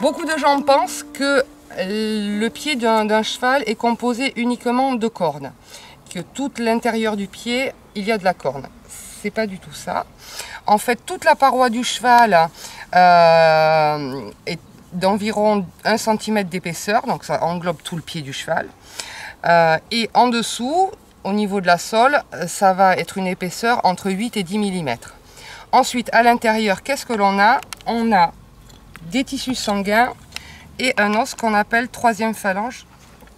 Beaucoup de gens pensent que le pied d'un cheval est composé uniquement de cornes, que tout l'intérieur du pied, il y a de la corne. C'est pas du tout ça. En fait, toute la paroi du cheval est d'environ 1 cm d'épaisseur, donc ça englobe tout le pied du cheval. Et en dessous, au niveau de la sole, ça va être une épaisseur entre 8 et 10 mm. Ensuite, à l'intérieur, qu'est-ce que l'on a? On a des tissus sanguins et un os qu'on appelle troisième phalange,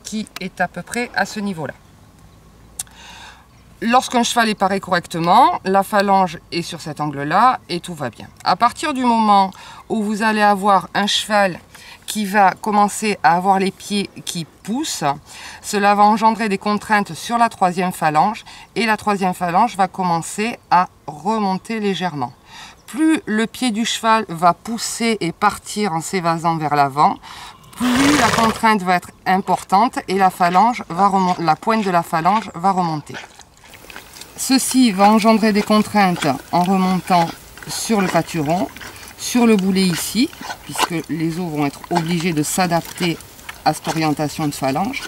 qui est à peu près à ce niveau-là. Lorsqu'un cheval est paré correctement, la phalange est sur cet angle-là et tout va bien. À partir du moment où vous allez avoir un cheval qui va commencer à avoir les pieds qui poussent, cela va engendrer des contraintes sur la troisième phalange et la troisième phalange va commencer à remonter légèrement. Plus le pied du cheval va pousser et partir en s'évasant vers l'avant, plus la contrainte va être importante et la pointe de la phalange va remonter. Ceci va engendrer des contraintes en remontant sur le pâturon, sur le boulet ici, puisque les os vont être obligés de s'adapter à cette orientation de phalange.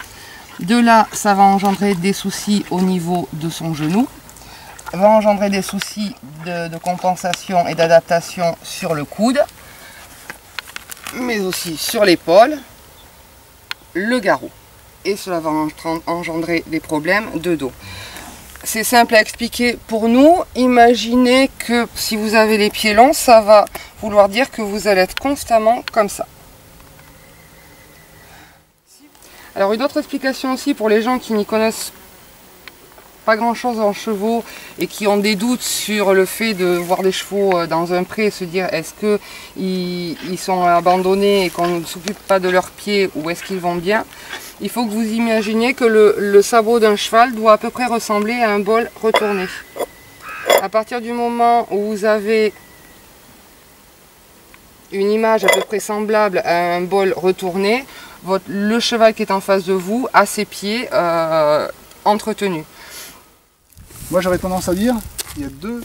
De là, ça va engendrer des soucis au niveau de son genou, va engendrer des soucis de compensation et d'adaptation sur le coude, mais aussi sur l'épaule, le garrot. Et cela va engendrer des problèmes de dos. C'est simple à expliquer pour nous. Imaginez que si vous avez les pieds longs, ça va vouloir dire que vous allez être constamment comme ça. Alors une autre explication aussi pour les gens qui n'y connaissent pas grand chose en chevaux et qui ont des doutes sur le fait de voir des chevaux dans un pré et se dire est-ce qu'ils sont abandonnés et qu'on ne s'occupe pas de leurs pieds ou est-ce qu'ils vont bien. Il faut que vous imaginiez que le sabot d'un cheval doit à peu près ressembler à un bol retourné. À partir du moment où vous avez une image à peu près semblable à un bol retourné, le cheval qui est en face de vous a ses pieds entretenus. Moi j'aurais tendance à dire qu'il y a deux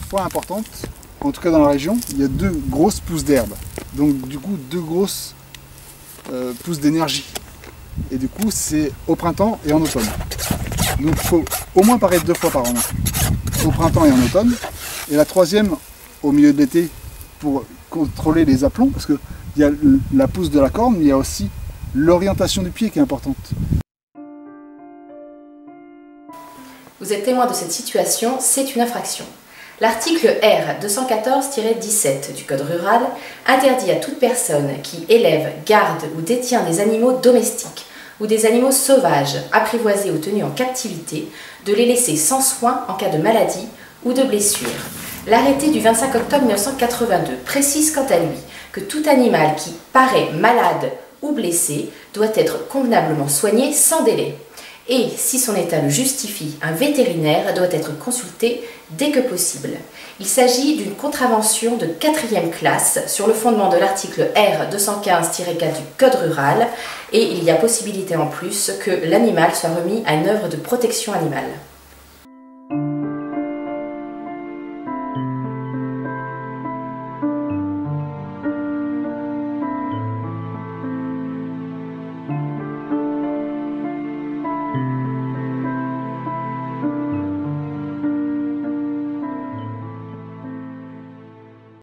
points importants, en tout cas dans la région, il y a deux grosses pousses d'herbe. Donc du coup deux grosses pousses d'énergie. Et du coup c'est au printemps et en automne. Donc il faut au moins paraître 2 fois par an. Au printemps et en automne. Et la troisième au milieu de l'été pour contrôler les aplombs, parce qu'il y a la pousse de la corne, mais il y a aussi l'orientation du pied qui est importante. Vous êtes témoin de cette situation, c'est une infraction. L'article R 214-17 du Code rural interdit à toute personne qui élève, garde ou détient des animaux domestiques ou des animaux sauvages, apprivoisés ou tenus en captivité, de les laisser sans soin en cas de maladie ou de blessure. L'arrêté du 25 octobre 1982 précise quant à lui que tout animal qui paraît malade ou blessé doit être convenablement soigné sans délai. Et, si son état le justifie, un vétérinaire doit être consulté dès que possible. Il s'agit d'une contravention de 4e classe sur le fondement de l'article R 215-4 du Code rural et il y a possibilité en plus que l'animal soit remis à une œuvre de protection animale.